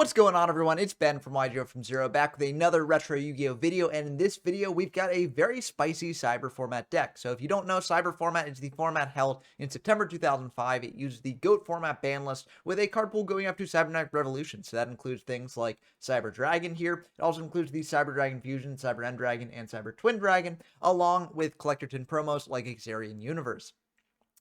What's going on, everyone? It's Ben from YGO from Zero, back with another retro Yu-Gi-Oh video, and in this video we've got a very spicy Cyber format deck. So if you don't know, Cyber format is the format held in September 2005. It uses the GOAT format ban list with a card pool going up to Cybernetic Revolution. So that includes things like Cyber Dragon here. It also includes the Cyber Dragon Fusion, Cyber End Dragon, and Cyber Twin Dragon, along with Collector Tin promos like Xarian Universe.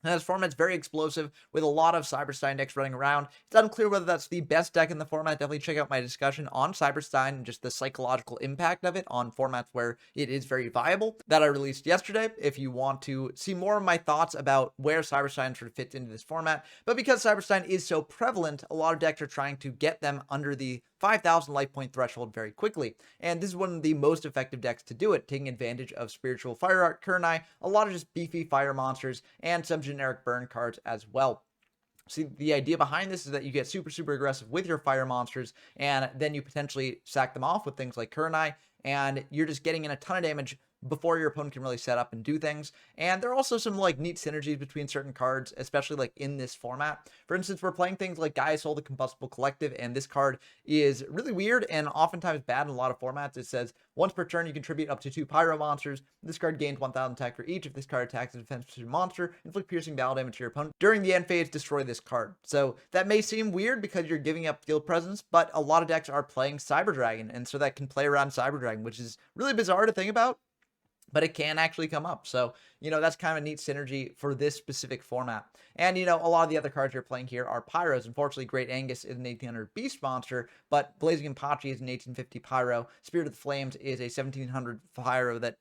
And this format's very explosive with a lot of Cyberstein decks running around. It's unclear whether that's the best deck in the format. Definitely check out my discussion on Cyberstein and just the psychological impact of it on formats where it is very viable that I released yesterday if you want to see more of my thoughts about where Cyberstein sort of fits into this format. But because Cyberstein is so prevalent, a lot of decks are trying to get them under the 5,000 life point threshold very quickly. And this is one of the most effective decks to do it, taking advantage of Spiritual Fire Art, Kurnai, a lot of just beefy fire monsters, and some generic burn cards as well. See, the idea behind this is that you get super aggressive with your fire monsters, and then you potentially sack them off with things like Kurnai, and you're just getting in a ton of damage before your opponent can really set up and do things. And there are also some like neat synergies between certain cards, especially like in this format. For instance, we're playing things like Gaia Soul, the Combustible Collective, and this card is really weird and oftentimes bad in a lot of formats. It says once per turn you contribute up to 2 pyro monsters. This card gains 1000 attack for each. If this card attacks a defensive monster, inflict piercing battle damage to your opponent. During the end phase, destroy this card. So that may seem weird because you're giving up field presence, but a lot of decks are playing Cyber Dragon, and so that can play around Cyber Dragon, which is really bizarre to think about, but it can actually come up. So, that's kind of a neat synergy for this specific format. And, a lot of the other cards you're playing here are Pyros. Unfortunately, Great Angus is an 1800 Beast monster, but Blazing Apache is an 1850 Pyro. Spirit of the Flames is a 1700 Pyro that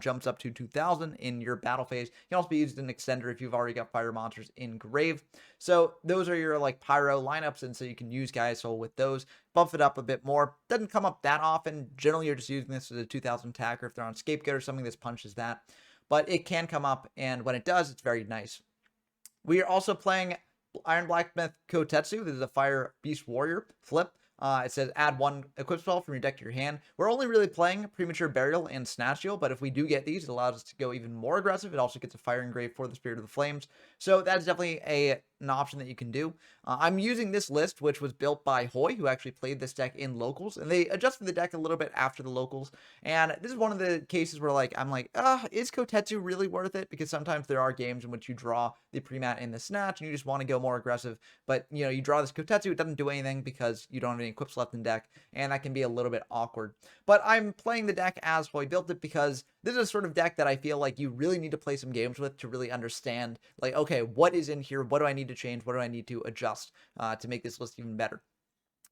jumps up to 2000 in your battle phase. You can also be used in extender if you've already got fire monsters in grave. So those are your like pyro lineups, and so you can use Gaia Soul with those. Buff it up a bit more. Doesn't come up that often. Generally, you're just using this as a 2000 attacker if they're on Scapegoat or something that punches that. But it can come up, and when it does, it's very nice. We are also playing Iron Blacksmith Kotetsu. This is a Fire Beast Warrior flip. It says add 1 equip spell from your deck to your hand. We're only really playing Premature Burial and Snatch Heal, but if we do get these, it allows us to go even more aggressive. It also gets a Fire Engrave for the Spirit of the Flames. So that's definitely an option that you can do. I'm using this list, which was built by Hoy, who actually played this deck in locals, and they adjusted the deck a little bit after the locals. And this is one of the cases where I'm like, is Kotetsu really worth it? Because sometimes there are games in which you draw the pre-mat in the Snatch, and you just want to go more aggressive, but you draw this Kotetsu, it doesn't do anything because you don't have any equips left in deck, and that can be a little bit awkward. But I'm playing the deck as Hoy built it because this is a sort of deck that I feel like you really need to play some games with to really understand, like, okay, what is in here? What do I need to change? What do I need to adjust to make this list even better?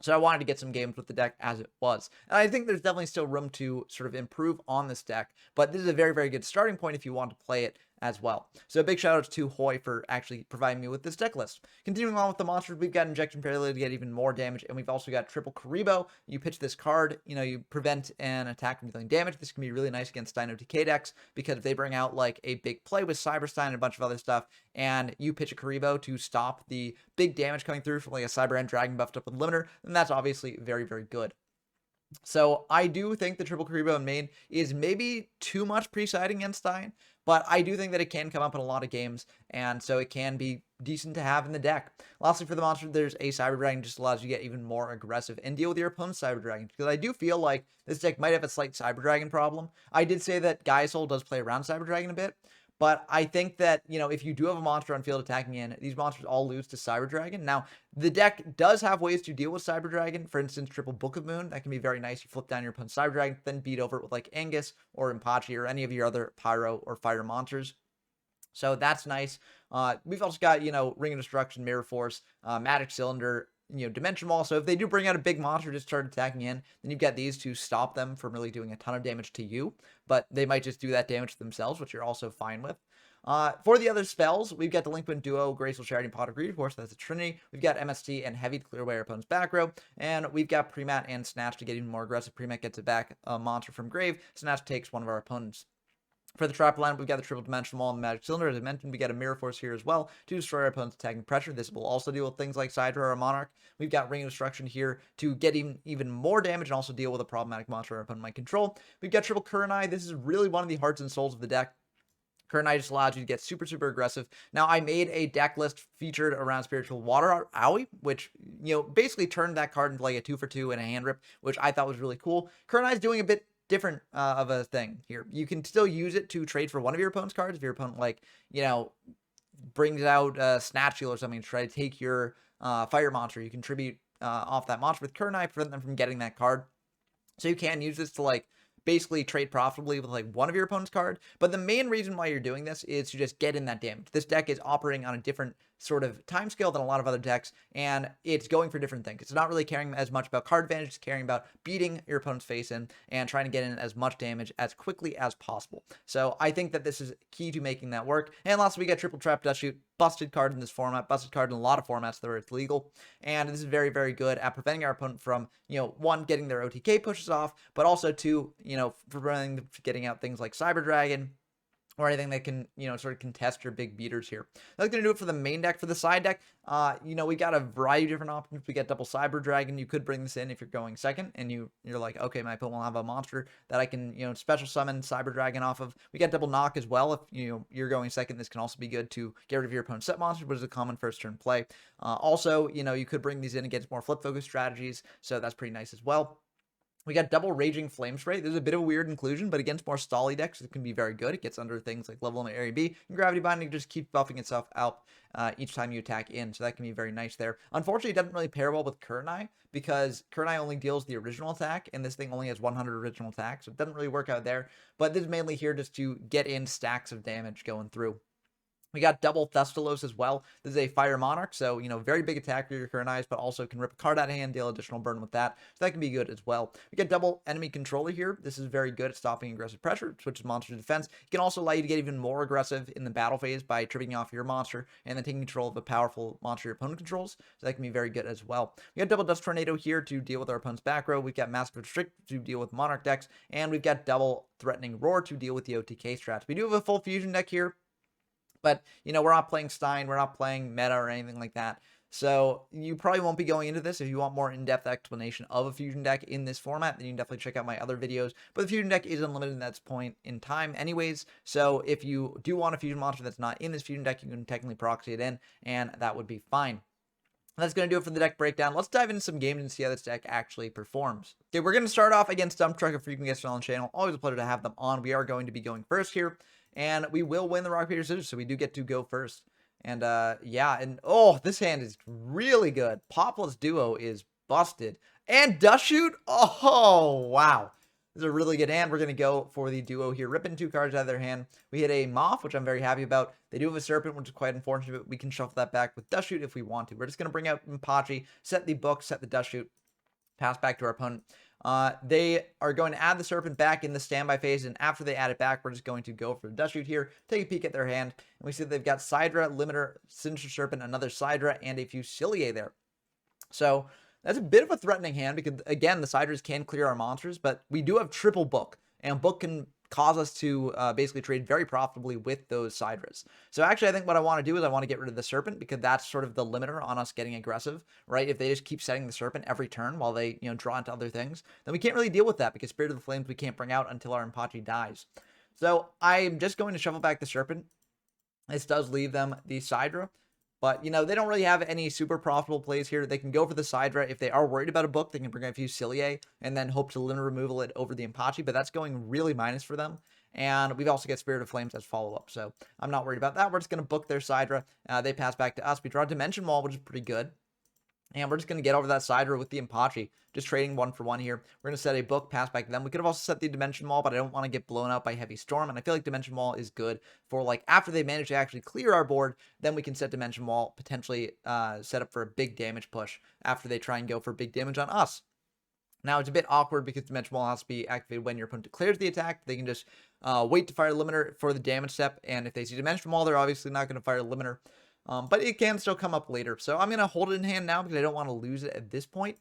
So I wanted to get some games with the deck as it was. And I think there's definitely still room to sort of improve on this deck, but this is a very good starting point if you want to play it as well. So a big shout out to Hoy for actually providing me with this deck list. Continuing on with the monsters, we've got Injection Fairly to get even more damage, and we've also got Triple Karibo. You pitch this card, you prevent an attack from dealing damage. This can be really nice against Dino TK decks, because if they bring out like a big play with Cyberstein and a bunch of other stuff, and you pitch a Karibo to stop the big damage coming through from like a Cyber End Dragon buffed up with Limiter, then that's obviously very good. So I do think the Triple Karibo in main is maybe too much pre-siding against Stein, but I do think that it can come up in a lot of games, and so it can be decent to have in the deck. Lastly, for the monster, there's a Cyber Dragon, just allows you to get even more aggressive and deal with your opponent's Cyber Dragon, because I do feel like this deck might have a slight Cyber Dragon problem. I did say that Gaia Soul does play around Cyber Dragon a bit, but I think that, if you do have a monster on field attacking in, these monsters all lose to Cyber Dragon. Now, the deck does have ways to deal with Cyber Dragon. For instance, Triple Book of Moon. That can be very nice. You flip down your opponent's Cyber Dragon, then beat over it with like Angus or Impachi or any of your other Pyro or Fire monsters. So that's nice. We've also got, Ring of Destruction, Mirror Force, Magic Cylinder, Dimension Wall. So if they do bring out a big monster to start attacking in, then you've got these to stop them from really doing a ton of damage to you, but they might just do that damage to themselves, which you're also fine with. For the other spells, we've got Delinquent Duo, Graceful Charity, and Pot of Greed. Of course, that's a Trinity. We've got MST and Heavy to clear away our opponent's back row, and we've got Premat and Snatch to get even more aggressive. Premat gets a back monster from grave. Snatch takes one of our opponents. For the trap lineup, we've got the Triple Dimensional Wall and the Magic Cylinder. As I mentioned, we got a Mirror Force here as well to destroy our opponent's attacking pressure. This will also deal with things like Sidra or Monarch. We've got Ring of Destruction here to get even more damage and also deal with a problematic monster our opponent might control. We've got Triple Kurnai. This is really one of the hearts and souls of the deck. Current Eye just allows you to get super, super aggressive. Now, I made a deck list featured around Spiritual Water Owie, which, basically turned that card into like a 2-for-2 and a hand rip, which I thought was really cool. Current Eye is doing a bit different of a thing here. You can still use it to trade for one of your opponent's cards if your opponent, like, brings out Snatch Seal or something to try to take your fire monster. You contribute off that monster with Current Eye, prevent them from getting that card. So you can use this to, like, basically trade profitably with like one of your opponent's card. But the main reason why you're doing this is to just get in that damage. This deck is operating on a different sort of time scale than a lot of other decks, and it's going for different things. It's not really caring as much about card advantage, it's caring about beating your opponent's face in and trying to get in as much damage as quickly as possible. So I think that this is key to making that work. And lastly, we got Triple Trap Dust Shoot, busted card in this format, busted card in a lot of formats that are legal. And this is very, very good at preventing our opponent from, one, getting their OTK pushes off, but also two, preventing them from getting out things like Cyber Dragon, or anything that can, sort of contest your big beaters here. That's going to do it for the main deck. For the side deck, we got a variety of different options. We got double Cyber Dragon. You could bring this in if you're going second, and you're like, okay, my opponent will have a monster that I can, special summon Cyber Dragon off of. We got double Knock as well. If, you're going second, this can also be good to get rid of your opponent's set monster, which is a common first turn play. Also, you could bring these in against more flip focus strategies, so that's pretty nice as well. We got double Raging Flame Spray. There's a bit of a weird inclusion, but against more stally decks, it can be very good. It gets under things like Level Limit Area B, and Gravity Binding just keeps buffing itself out each time you attack in, so that can be very nice there. Unfortunately, it doesn't really pair well with Current Eye, because Current Eye only deals the original attack, and this thing only has 100 original attack, so it doesn't really work out there. But this is mainly here just to get in stacks of damage going through. We got double Thestalos as well. This is a Fire Monarch, so, very big attack for your Current Eyes, but also can rip a card out of hand, deal additional burn with that. So that can be good as well. We got double Enemy Controller here. This is very good at stopping aggressive pressure, switches monster to defense. It can also allow you to get even more aggressive in the battle phase by tripping off your monster and then taking control of a powerful monster your opponent controls. So that can be very good as well. We got double Dust Tornado here to deal with our opponent's back row. We've got Massive Restrict to deal with Monarch decks, and we've got double Threatening Roar to deal with the OTK strats. We do have a full fusion deck here, but, we're not playing Stein, we're not playing meta or anything like that. So you probably won't be going into this. If you want more in-depth explanation of a fusion deck in this format, then you can definitely check out my other videos. But the fusion deck is unlimited at this point in time anyways. So if you do want a fusion monster that's not in this fusion deck, you can technically proxy it in, and that would be fine. That's going to do it for the deck breakdown. Let's dive into some games and see how this deck actually performs. Okay, we're going to start off against Dump Truck, a frequent guest on the channel. Always a pleasure to have them on. We are going to be going first here, and we will win the Rock, Paper, Scissors, so we do get to go first. And, this hand is really good. Populous Duo is busted. And Dust Shoot? Oh, wow. This is a really good hand. We're going to go for the Duo here. Ripping 2 cards out of their hand. We hit a Moth, which I'm very happy about. They do have a Serpent, which is quite unfortunate, but we can shuffle that back with Dust Shoot if we want to. We're just going to bring out Mpachi, set the book, set the Dust Shoot, pass back to our opponent. They are going to add the Serpent back in the standby phase, and after they add it back, we're just going to go for the Dust Shoot here, take a peek at their hand, and we see they've got Sidra, Limiter, Sinister Serpent, another Sidra, and a Fusilier there. So that's a bit of a threatening hand because, again, the Sidras can clear our monsters, but we do have triple Book, and Book can cause us to basically trade very profitably with those Sidras. So actually, I think what I want to do is I want to get rid of the Serpent because that's sort of the limiter on us getting aggressive, right? If they just keep setting the Serpent every turn while they, draw into other things, then we can't really deal with that because Spirit of the Flames we can't bring out until our Mpachi dies. So I'm just going to shuffle back the Serpent. This does leave them the Sidra. But, they don't really have any super profitable plays here. They can go for the Sidra. If they are worried about a Book, they can bring out a Fusilier and then hope to limit removal it over the Mpachi. But that's going really minus for them. And we've also got Spirit of Flames as follow-up. So I'm not worried about that. We're just going to Book their Sidra. They pass back to us. We draw a Dimension Wall, which is pretty good. And we're just going to get over that Sidra with the Mpachi, just trading 1-for-1 here. We're going to set a Book, pass back to them. We could have also set the Dimension Wall, but I don't want to get blown out by Heavy Storm. And I feel like Dimension Wall is good for, like, after they manage to actually clear our board, then we can set Dimension Wall, potentially set up for a big damage push after they try and go for big damage on us. Now, it's a bit awkward because Dimension Wall has to be activated when your opponent declares the attack. They can just wait to fire Limiter for the damage step. And if they see Dimension Wall, they're obviously not going to fire Limiter. But it can still come up later. So I'm going to hold it in hand now because I don't want to lose it at this point.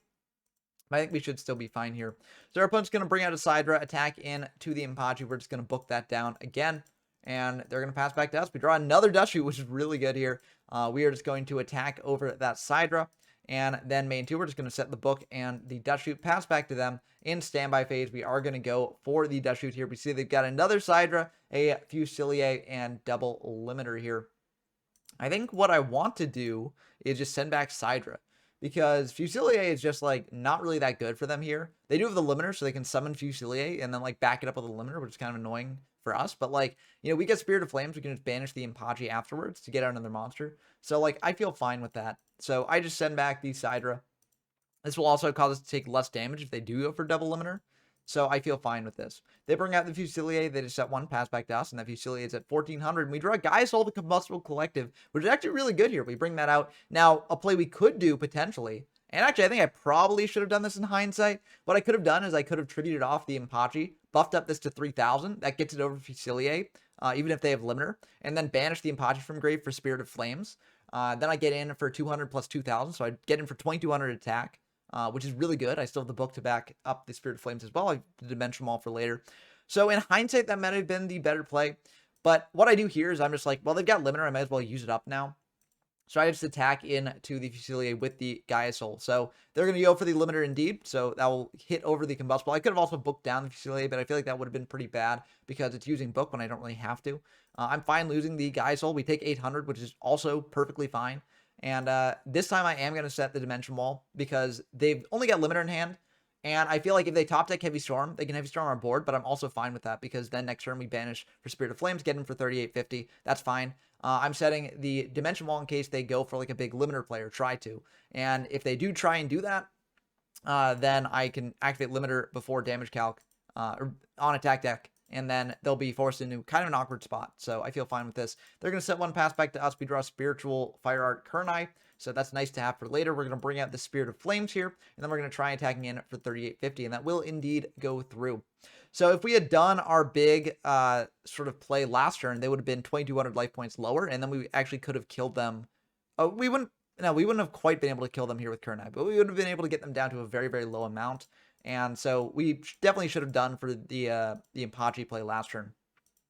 But I think we should still be fine here. So our opponent's going to bring out a Sidra, attack in to the Mpachi. We're just going to Book that down again. And they're going to pass back to us. We draw another Dust Shoot, which is really good here. We are just going to attack over that Sidra. And then main 2, we're just going to set the book and the Dust Shoot, pass back to them. In standby phase, we are going to go for the Dust Shoot here. We see they've got another Sidra, a Fusilier, and double limiter here. I think what I want to do is just send back Sidra, because Fusilier is just like not really that good for them here. They do have the limiter, so they can summon Fusilier and then like back it up with a limiter, which is kind of annoying for us. But like, you know, we get Spirit of Flames, we can just banish the Impachi afterwards to get out another monster. So like, I feel fine with that. So I just send back the Sidra. This will also cause us to take less damage if they do go for double limiter. So I feel fine with this. They bring out the Fusilier. They just set 1, pass back to us, and that Fusilier is at 1400. And we draw Gaia's Soul, the Combustible Collective, which is actually really good here. We bring that out. Now, a play we could do potentially, and actually I think I probably should have done this in hindsight. What I could have done is I could have tributed off the Impachi, buffed up this to 3000. That gets it over Fusilier, even if they have limiter, and then banish the Impachi from grave for Spirit of Flames. Then I get in for 200 plus 2000, so I get in for 2200 attack. Which is really good. I still have the book to back up the Spirit of Flames as well. I have the Dimension Wall for later. So in hindsight, that might have been the better play. But what I do here is I'm just like, well, they've got limiter. I might as well use it up now. So I just attack into the Fusilier with the Gaia's Soul. So they're going to go for the limiter indeed. So that will hit over the Combustible. I could have also booked down the Fusilier, but I feel like that would have been pretty bad because it's using book when I don't really have to. I'm fine losing the Gaia's Soul. We take 800, which is also perfectly fine. And this time I am going to set the Dimension Wall because they've only got limiter in hand. And I feel like if they top deck Heavy Storm, they can Heavy Storm our board, but I'm also fine with that because then next turn we banish for Spirit of Flames, get him for 3850. That's fine. I'm setting the Dimension Wall in case they go for like a big limiter play or try to. And if they do try and do that, then I can activate limiter before damage calc or on attack deck. And then they'll be forced into kind of an awkward spot. So I feel fine with this. They're going to set 1, pass back to us. We draw Spiritual Fire Art Kurnai. So that's nice to have for later. We're going to bring out the Spirit of Flames here. And then we're going to try attacking in for 3850. And that will indeed go through. So if we had done our big sort of play last turn, they would have been 2200 life points lower. And then we actually could have killed them. We wouldn't have quite been able to kill them here with Kurnai. But we would have been able to get them down to a very, very low amount. And so we definitely should have done for the Impachi play last turn.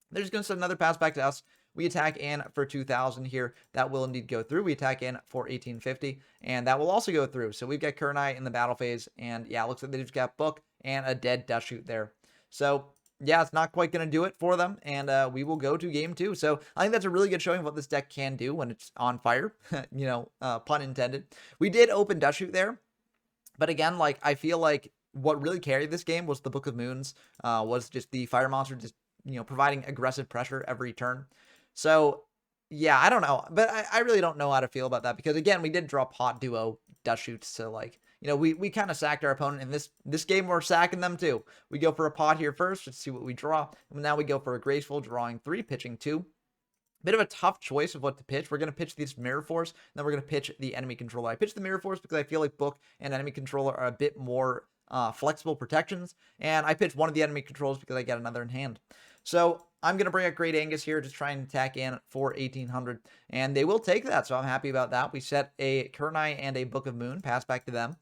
They're just going to send another pass back to us. We attack in for 2,000 here. That will indeed go through. We attack in for 1,850, and that will also go through. So we've got Kurnai in the battle phase, and yeah, it looks like they just got book and a dead Dust Shoot there. So yeah, it's not quite going to do it for them, and we will go to game 2. So I think that's a really good showing of what this deck can do when it's on fire. You know, pun intended. We did open Dust Shoot there, but again, like I feel like what really carried this game was the Book of Moons, was just the fire monster just, you know, providing aggressive pressure every turn. So, yeah, I don't know. But I really don't know how to feel about that because, again, we did draw pot duo Dust Shoots. So, like, you know, we kind of sacked our opponent. In this game, we're sacking them, too. We go for a pot here first. Let's see what we draw. And now we go for a Graceful, drawing 3, pitching 2. Bit of a tough choice of what to pitch. We're going to pitch this Mirror Force, and then we're going to pitch the Enemy Controller. I pitched the Mirror Force because I feel like Book and Enemy Controller are a bit more flexible protections, and I pitched one of the enemy controls because I got another in hand. So I'm going to bring out Great Angus here, just try and attack in for 1,800, and they will take that, so I'm happy about that. We set a Kurnai and a Book of Moon, pass back to them,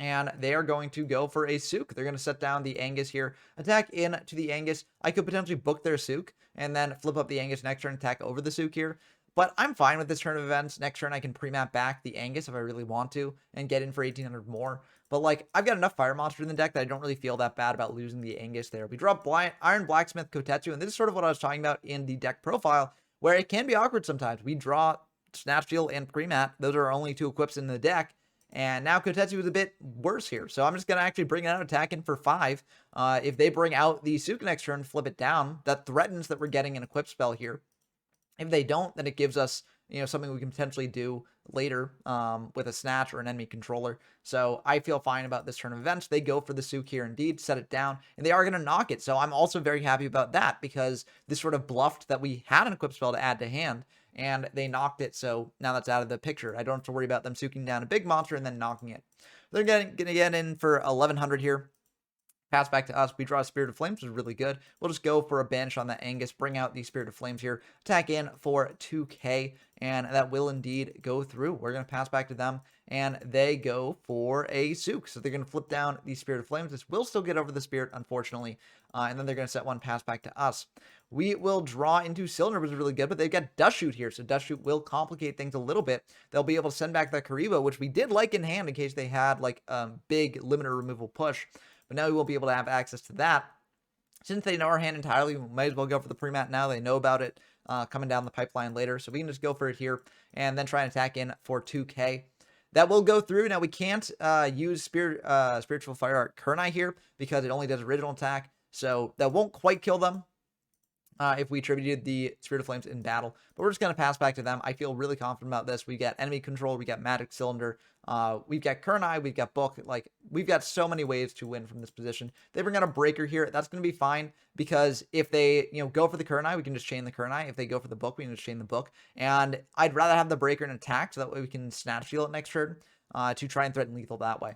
and they are going to go for a Sook. They're going to set down the Angus here, attack in to the Angus. I could potentially book their Sook, and then flip up the Angus next turn, attack over the Sook here. But I'm fine with this turn of events. Next turn, I can pre-map back the Angus if I really want to and get in for 1,800 more. But, like, I've got enough Fire Monster in the deck that I don't really feel that bad about losing the Angus there. We draw Iron Blacksmith Kotetsu, and this is sort of what I was talking about in the deck profile, where it can be awkward sometimes. We draw Snatch Steal and pre-map. Those are our only 2 equips in the deck. And now Kotetsu is a bit worse here. So I'm just going to actually bring it out, attack in for 5. If they bring out the Sook next turn, flip it down. That threatens that we're getting an equip spell here. If they don't, then it gives us, you know, something we can potentially do later with a Snatch or an enemy controller. So I feel fine about this turn of events. They go for the Sook here indeed, set it down, and they are going to knock it. So I'm also very happy about that because this sort of bluffed that we had an equip spell to add to hand, and they knocked it. So now that's out of the picture. I don't have to worry about them Sooking down a big monster and then knocking it. They're going to get in for 1,100 here. Pass back to us. We draw Spirit of Flames, which is really good. We'll just go for a banish on that Angus, bring out the Spirit of Flames here, attack in for 2k, and that will indeed go through. We're going to pass back to them, and they go for a Sook. So they're going to flip down the Spirit of Flames. This will still get over the Spirit, unfortunately, and then they're going to set one pass back to us. We will draw into Cylinder, which is really good, but they've got Dust Shoot here, so Dust Shoot will complicate things a little bit. They'll be able to send back that Karibo, which we did like in hand in case they had like big limiter removal push, but now we won't be able to have access to that. Since they know our hand entirely, we might as well go for the pre-mat now. They know about it coming down the pipeline later, so we can just go for it here and then try and attack in for 2k. That will go through. Now, we can't use Spiritual Fire Art Kernai here because it only does original attack, so that won't quite kill them if we attributed the Spirit of Flames in battle. But we're just going to pass back to them. I feel really confident about this. We got enemy control. We got Magic Cylinder. We've got Kernai. We've got Book. Like, we've got so many ways to win from this position. They bring out a Breaker here. That's going to be fine because if they, go for the Kernai, we can just chain the Kernai. If they go for the Book, we can just chain the Book. And I'd rather have the Breaker in attack so that way we can Snatch Steal it next turn to try and threaten lethal that way.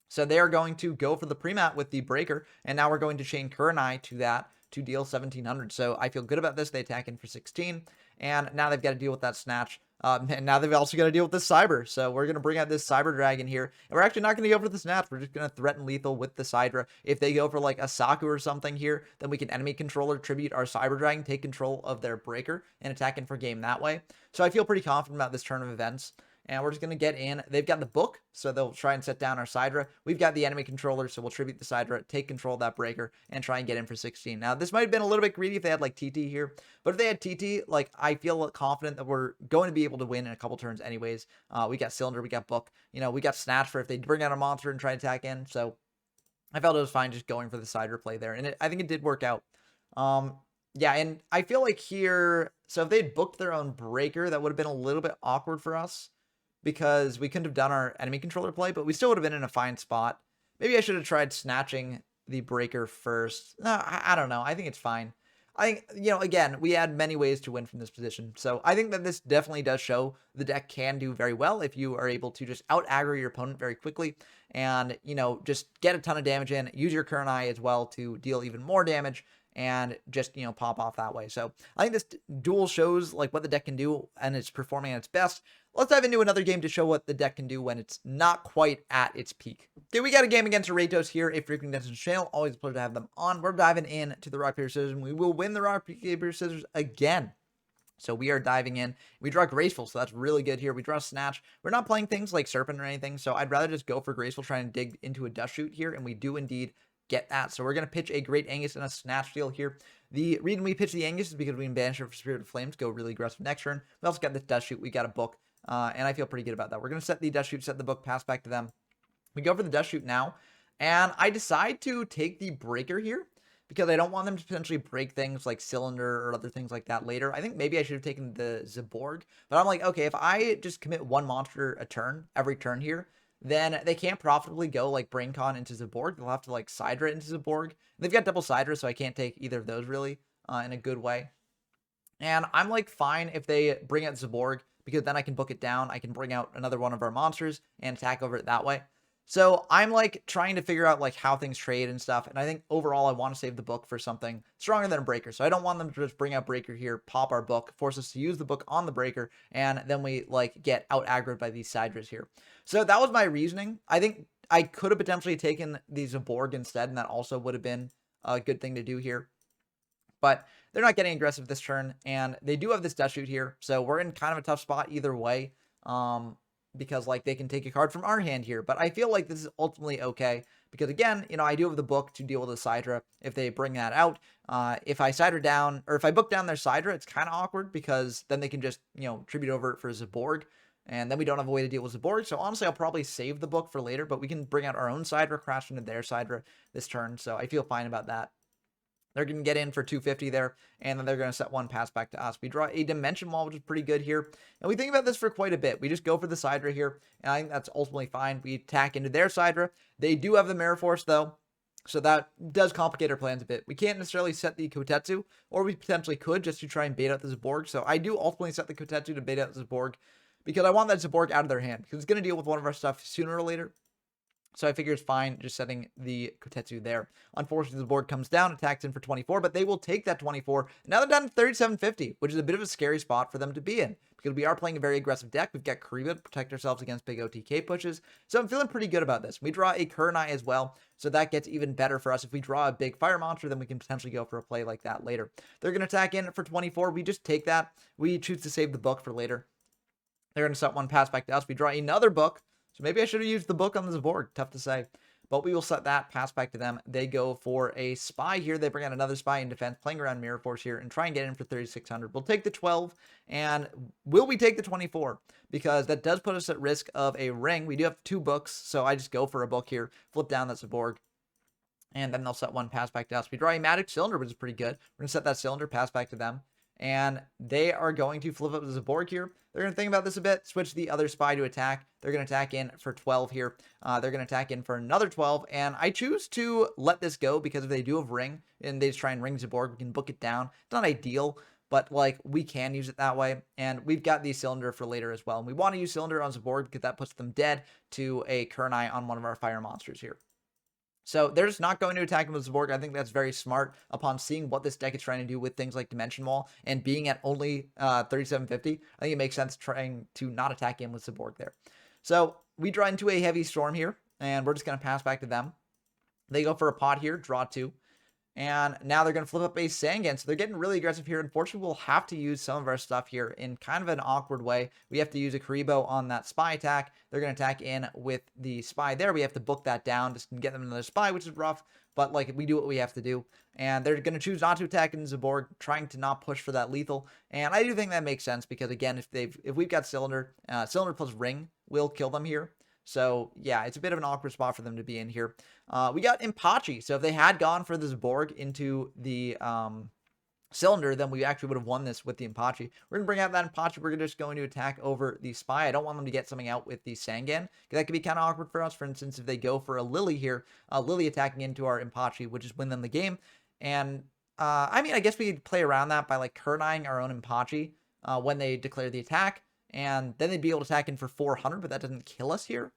So they are going to go for the pre-mat with the Breaker, and now we're going to chain Kernai to that to deal 1700. So I feel good about this. They attack in for 16, and now they've got to deal with that Snatch. And now they've also got to deal with this Cyber. So we're going to bring out this Cyber Dragon here, and we're actually not going to go for the Snatch. We're just going to threaten lethal with the Sidra. If they go for like a Saku or something here, then we can enemy controller tribute our Cyber Dragon, take control of their Breaker, and attack in for game that way. So I feel pretty confident about this turn of events. And we're just going to get in. They've got the Book, so they'll try and set down our Sidra. We've got the enemy controller, so we'll tribute the Sidra, take control of that Breaker, and try and get in for 16. Now, this might have been a little bit greedy if they had, like, TT here. But if they had TT, like, I feel confident that we're going to be able to win in a couple turns anyways. We got Cylinder, we got Book. We got Snatch for if they bring out a monster and try to attack in. So I felt it was fine just going for the Sidra play there. And I think it did work out. Yeah, and I feel like here, so if they'd booked their own Breaker, that would have been a little bit awkward for us, because we couldn't have done our enemy controller play, but we still would have been in a fine spot. Maybe I should have tried snatching the Breaker first. No, I don't know. I think it's fine. I think, again, we had many ways to win from this position. So I think that this definitely does show the deck can do very well if you are able to just out-aggro your opponent very quickly and, just get a ton of damage in, use your Kernai as well to deal even more damage, and just, pop off that way. So I think this duel shows like what the deck can do and it's performing at its best. Let's dive into another game to show what the deck can do when it's not quite at its peak. Okay, we got a game against Ratos here, a frequent contestant channel. Always a pleasure to have them on. We're diving in to the Rock, Paper, Scissors, and we will win the Rock, Paper, Scissors again. So we are diving in. We draw Graceful, so that's really good here. We draw Snatch. We're not playing things like Serpent or anything, so I'd rather just go for Graceful, try and dig into a Dust Shoot here, and we do indeed get that. So we're going to pitch a Great Angus and a Snatch Steal here. The reason we pitch the Angus is because we can banish it for Spirit of Flames, go really aggressive next turn. We also got this Dust Shoot. We got a Book, and I feel pretty good about that. We're going to set the Dust Shoot, set the Book, pass back to them. We go for the Dust Shoot now, and I decide to take the Breaker here because I don't want them to potentially break things like Cylinder or other things like that later. I think maybe I should have taken the Zaborg, but I'm like, okay, if I just commit one monster a turn, every turn here, then they can't profitably go like BrainCon into Zaborg. They'll have to like Sidra into Zaborg. And they've got double Sidra, so I can't take either of those really in a good way. And I'm like fine if they bring out Zaborg, because then I can book it down. I can bring out another one of our monsters and attack over it that way. So I'm like trying to figure out like how things trade and stuff. And I think overall I want to save the Book for something stronger than a Breaker. So I don't want them to just bring out Breaker here, pop our Book, force us to use the Book on the Breaker, and then we like get out aggroed by these Sidras here. So that was my reasoning. I think I could have potentially taken the Zaborg instead, and that also would have been a good thing to do here. But they're not getting aggressive this turn, and they do have this Dust Shoot here. So we're in kind of a tough spot either way. Because like they can take a card from our hand here, but I feel like this is ultimately okay because again, I do have the Book to deal with the Sidra if they bring that out. If I Sidra down, or if I book down their Sidra, it's kind of awkward because then they can just, tribute over it for Zaborg, and then we don't have a way to deal with Zaborg. So honestly, I'll probably save the Book for later, but we can bring out our own Sidra, crash into their Sidra this turn, so I feel fine about that. They're going to get in for 250 there, and then they're going to set one pass back to us. We draw a Dimension Wall, which is pretty good here. And we think about this for quite a bit. We just go for the Sidra here, and I think that's ultimately fine. We attack into their Sidra. They do have the Mirror Force, though, so that does complicate our plans a bit. We can't necessarily set the Kotetsu, or we potentially could just to try and bait out the Zaborg. So I do ultimately set the Kotetsu to bait out the Zaborg, because I want that Zaborg out of their hand, because it's going to deal with one of our stuff sooner or later. So I figure it's fine just setting the Kotetsu there. Unfortunately, the board comes down, attacks in for 24, but they will take that 24. Now they're down to 3750, which is a bit of a scary spot for them to be in, because we are playing a very aggressive deck. We've got Kariba to protect ourselves against big OTK pushes. So I'm feeling pretty good about this. We draw a Kurenai as well, so that gets even better for us. If we draw a big fire monster, then we can potentially go for a play like that later. They're going to attack in for 24. We just take that. We choose to save the book for later. They're going to set one pass back to us. We draw another book. So maybe I should have used the book on this board. Tough to say. But we will set that, pass back to them. They go for a spy here. They bring out another spy in defense, playing around Mirror Force here, and try and get in for 3,600. We'll take the 12, and will we take the 24? Because that does put us at risk of a ring. We do have 2 books, so I just go for a book here. Flip down, that's a Borg. And then they'll set one, pass back to us. We draw a Magic Cylinder, which is pretty good. We're going to set that cylinder, pass back to them. And they are going to flip up as a Borg here. They're going to think about this a bit, switch the other spy to attack. They're going to attack in for 12 here. They're going to attack in for another 12, and I choose to let this go because if they do have ring, and they just try and ring Zaborg, we can book it down. It's not ideal, but like we can use it that way, and we've got the cylinder for later as well. And we want to use cylinder on Zaborg because that puts them dead to a Kurenai on one of our fire monsters here. So they're just not going to attack him with Zaborg. I think that's very smart upon seeing what this deck is trying to do with things like Dimension Wall and being at only 3750. I think it makes sense trying to not attack him with Zaborg there. So we draw into a heavy storm here, and we're just going to pass back to them. They go for a pot here, draw 2. And now they're going to flip up a Sangan. So they're getting really aggressive here. Unfortunately, we'll have to use some of our stuff here in kind of an awkward way. We have to use a Karibo on that spy attack. They're going to attack in with the spy there. We have to book that down just to get them another spy, which is rough. But like we do what we have to do. And they're going to choose not to attack in Zaborg, trying to not push for that lethal. And I do think that makes sense because, again, if we've got Cylinder, Cylinder plus Ring will kill them here. So, yeah, it's a bit of an awkward spot for them to be in here. We got Impachi. So, if they had gone for this Borg into the cylinder, then we actually would have won this with the Impachi. We're going to bring out that Impachi. We're just going to attack over the spy. I don't want them to get something out with the Sangan, because that could be kind of awkward for us. For instance, if they go for a Lily here, Lily attacking into our Impachi would just win them the game. And, I mean, I guess we could play around that by, like, Kurenaiing our own Impachi when they declare the attack. And then they'd be able to attack in for 400, but that doesn't kill us here.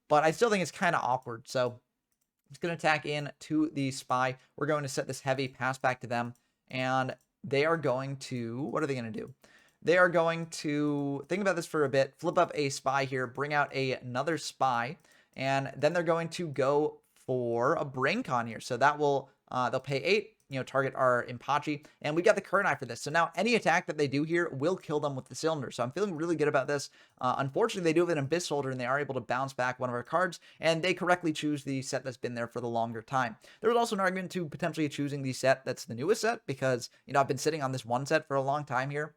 But I still think it's kind of awkward. So I'm just going to attack in to the spy. We're going to set this heavy, pass back to them. And they are going to, what are they going to do? They are going to think about this for a bit, flip up a spy here, bring out another spy. And then they're going to go for a BrainCon here. So that will, they'll pay 8. Target our Impachi, and we got the Kurenai for this. So now any attack that they do here will kill them with the cylinder. So I'm feeling really good about this. Unfortunately, they do have an Abyss Soldier, and they are able to bounce back one of our cards, and they correctly choose the set that's been there for the longer time. There was also an argument to potentially choosing the set that's the newest set, because, I've been sitting on this one set for a long time here.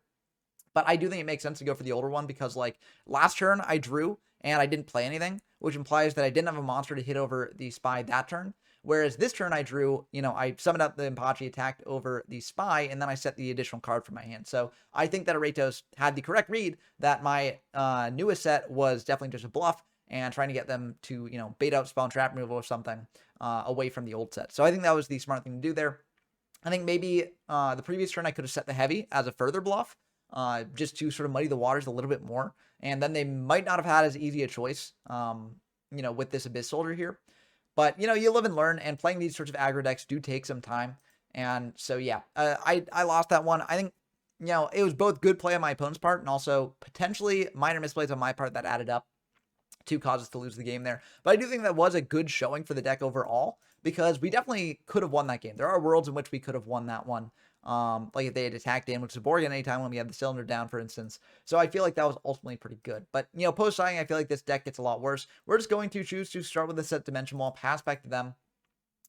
But I do think it makes sense to go for the older one, because, like, last turn I drew, and I didn't play anything, which implies that I didn't have a monster to hit over the spy that turn. Whereas this turn I drew, I summoned out the Impachi, attacked over the spy, and then I set the additional card from my hand. So I think that Aretos had the correct read that my newest set was definitely just a bluff and trying to get them to, bait out spawn trap removal or something away from the old set. So I think that was the smart thing to do there. I think maybe the previous turn I could have set the heavy as a further bluff, just to sort of muddy the waters a little bit more. And then they might not have had as easy a choice, with this Abyss Soldier here. But, you live and learn, and playing these sorts of aggro decks do take some time. And so, yeah, I lost that one. I think, it was both good play on my opponent's part and also potentially minor misplays on my part that added up to cause us to lose the game there. But I do think that was a good showing for the deck overall, because we definitely could have won that game. There are worlds in which we could have won that one. Like if they had attacked in, which is Zaborg anytime when we had the cylinder down, for instance. So I feel like that was ultimately pretty good. But, post-signing, I feel like this deck gets a lot worse. We're just going to choose to start with the set Dimension Wall, pass back to them.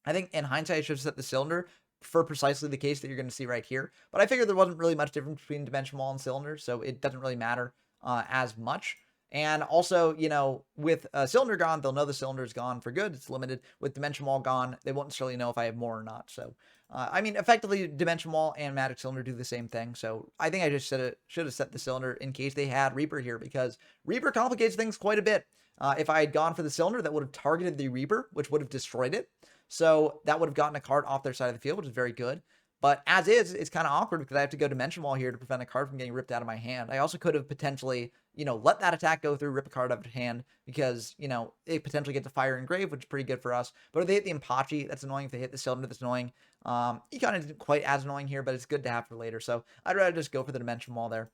I think in hindsight, I should have set the cylinder for precisely the case that you're going to see right here. But I figured there wasn't really much difference between Dimension Wall and cylinder, so it doesn't really matter as much. And also, with cylinder gone, they'll know the cylinder is gone for good. It's limited. With Dimension Wall gone, they won't necessarily know if I have more or not. So, effectively, Dimension Wall and Magic Cylinder do the same thing. So, I think I just should have set the cylinder in case they had Reaper here, because Reaper complicates things quite a bit. If I had gone for the cylinder, that would have targeted the Reaper, which would have destroyed it. So, that would have gotten a card off their side of the field, which is very good. But as is, it's kind of awkward because I have to go Dimension Wall here to prevent a card from getting ripped out of my hand. I also could have potentially, let that attack go through, rip a card out of hand because, it potentially gets a Fire Engrave, which is pretty good for us. But if they hit the Impachi, that's annoying. If they hit the Cylinder, that's annoying. Econ isn't quite as annoying here, but it's good to have for later. So I'd rather just go for the Dimension Wall there.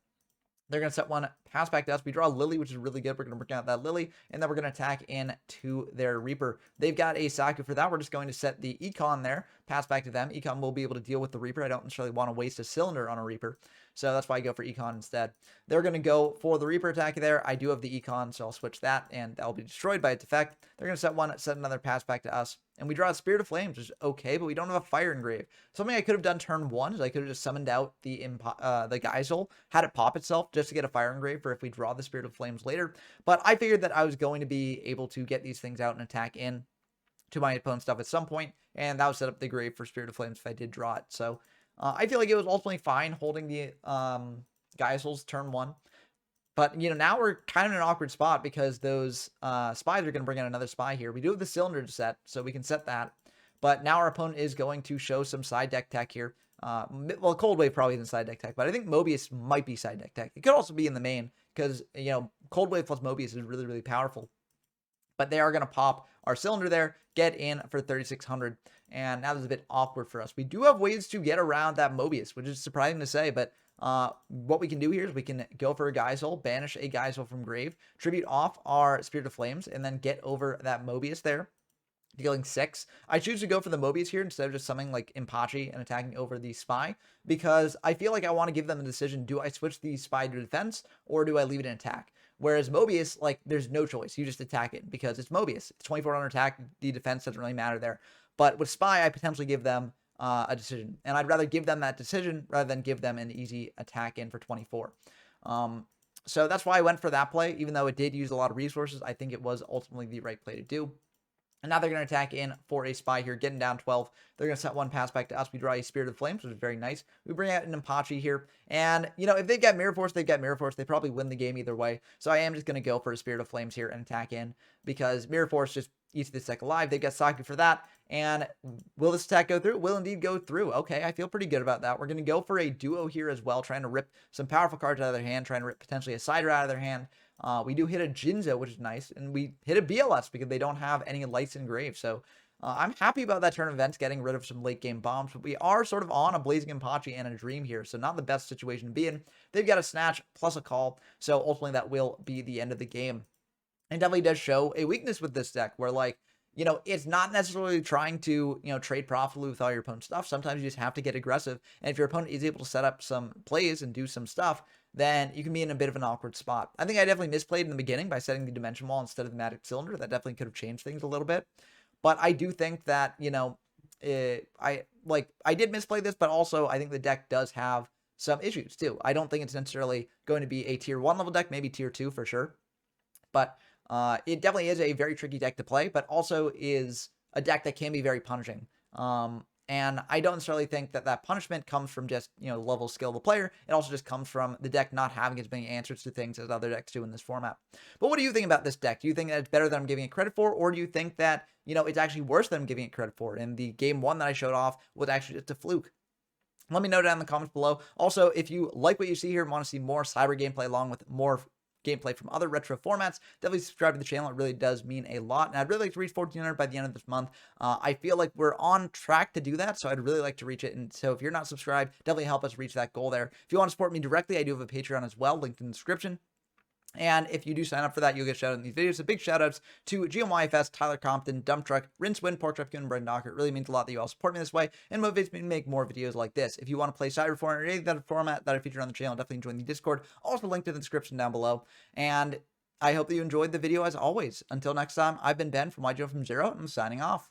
They're going to set one, pass back to us. We draw a Lily, which is really good. We're going to bring out that Lily, and then we're going to attack into their Reaper. They've got a Saku for that. We're just going to set the Econ there, pass back to them. Econ will be able to deal with the Reaper. I don't necessarily want to waste a Cylinder on a Reaper, so that's why I go for Econ instead. They're going to go for the Reaper attack there. I do have the Econ, so I'll switch that, and that will be destroyed by its effect. They're going to set one, set another, pass back to us. And we draw a Spirit of Flames, which is okay, but we don't have a Fire Engrave. Something I could have done turn 1 is I could have just summoned out the Geisel, had it pop itself just to get a Fire Engrave for if we draw the Spirit of Flames later. But I figured that I was going to be able to get these things out and attack in to my opponent's stuff at some point, and that would set up the grave for Spirit of Flames if I did draw it. So I feel like it was ultimately fine holding the Geisels turn 1. But, now we're kind of in an awkward spot because those spies are going to bring out another spy here. We do have the Cylinder to set, so we can set that. But now our opponent is going to show some side deck tech here. Well, Cold Wave probably isn't side deck tech, but I think Mobius might be side deck tech. It could also be in the main because, Cold Wave plus Mobius is really, really powerful. But they are going to pop our Cylinder there, get in for 3,600. And now this is a bit awkward for us. We do have ways to get around that Mobius, which is surprising to say, but what we can do here is we can go for a Geisel, banish a Geisel from grave, tribute off our Spirit of Flames, and then get over that Mobius there, dealing 6. I choose to go for the Mobius here instead of just summoning like Impachi and attacking over the Spy, because I feel like I want to give them a decision. Do I switch the Spy to defense, or do I leave it in attack? Whereas Mobius, like, there's no choice. You just attack it because it's Mobius. It's 2400 attack. The defense doesn't really matter there. But with Spy, I potentially give them a decision, and I'd rather give them that decision rather than give them an easy attack in for 24. So that's why I went for that play, even though it did use a lot of resources. I think it was ultimately the right play to do. And now they're going to attack in for a Spy here, getting down 12. They're going to set one, pass back to us. We draw a Spirit of Flames, which is very nice. We bring out an Impachi here. And, if they've got Mirror Force, they've got Mirror Force. They probably win the game either way. So I am just going to go for a Spirit of Flames here and attack in because Mirror Force just eats this deck alive. They've got Saku for that. And will this attack go through? It will indeed go through. Okay, I feel pretty good about that. We're going to go for a duo here as well, trying to rip some powerful cards out of their hand, trying to rip potentially a Cider out of their hand. We do hit a Jinzo, which is nice, and we hit a BLS because they don't have any Lights Engraved. So I'm happy about that turn of events, getting rid of some late game bombs, but we are sort of on a Blazing Impachi and a Dream here, so not the best situation to be in. They've got a Snatch plus a Call, so ultimately that will be the end of the game. And definitely does show a weakness with this deck where, like, it's not necessarily trying to, trade profitably with all your opponent's stuff. Sometimes you just have to get aggressive. And if your opponent is able to set up some plays and do some stuff, then you can be in a bit of an awkward spot. I think I definitely misplayed in the beginning by setting the Dimension Wall instead of the Magic Cylinder. That definitely could have changed things a little bit. But I do think that, I did misplay this, but also I think the deck does have some issues too. I don't think it's necessarily going to be a tier 1 level deck, maybe tier 2 for sure. But it definitely is a very tricky deck to play, but also is a deck that can be very punishing. And I don't necessarily think that that punishment comes from just, level of skill of the player. It also just comes from the deck not having as many answers to things as other decks do in this format. But what do you think about this deck? Do you think that it's better than I'm giving it credit for? Or do you think that, it's actually worse than I'm giving it credit for? And the game 1 that I showed off was actually just a fluke. Let me know down in the comments below. Also, if you like what you see here and want to see more Cyber gameplay along with more gameplay from other retro formats, definitely subscribe to the channel. It really does mean a lot, and I'd really like to reach 1,400 by the end of this month. I feel like we're on track to do that, so I'd really like to reach it. And so if you're not subscribed, definitely help us reach that goal there. If you want to support me directly, I do have a Patreon as well, linked in the description. And if you do sign up for that, you'll get shout out in these videos. So big shout outs to GMYFS, Tyler Compton, Dump Truck, Rince Win, Pork Chop, and Brendan Docker. It really means a lot that you all support me this way and motivates me to make more videos like this. If you want to play Cyber or any other format that I feature on the channel, definitely join the Discord. Also linked in the description down below. And I hope that you enjoyed the video as always. Until next time, I've been Ben from YGO from Zero, and I'm signing off.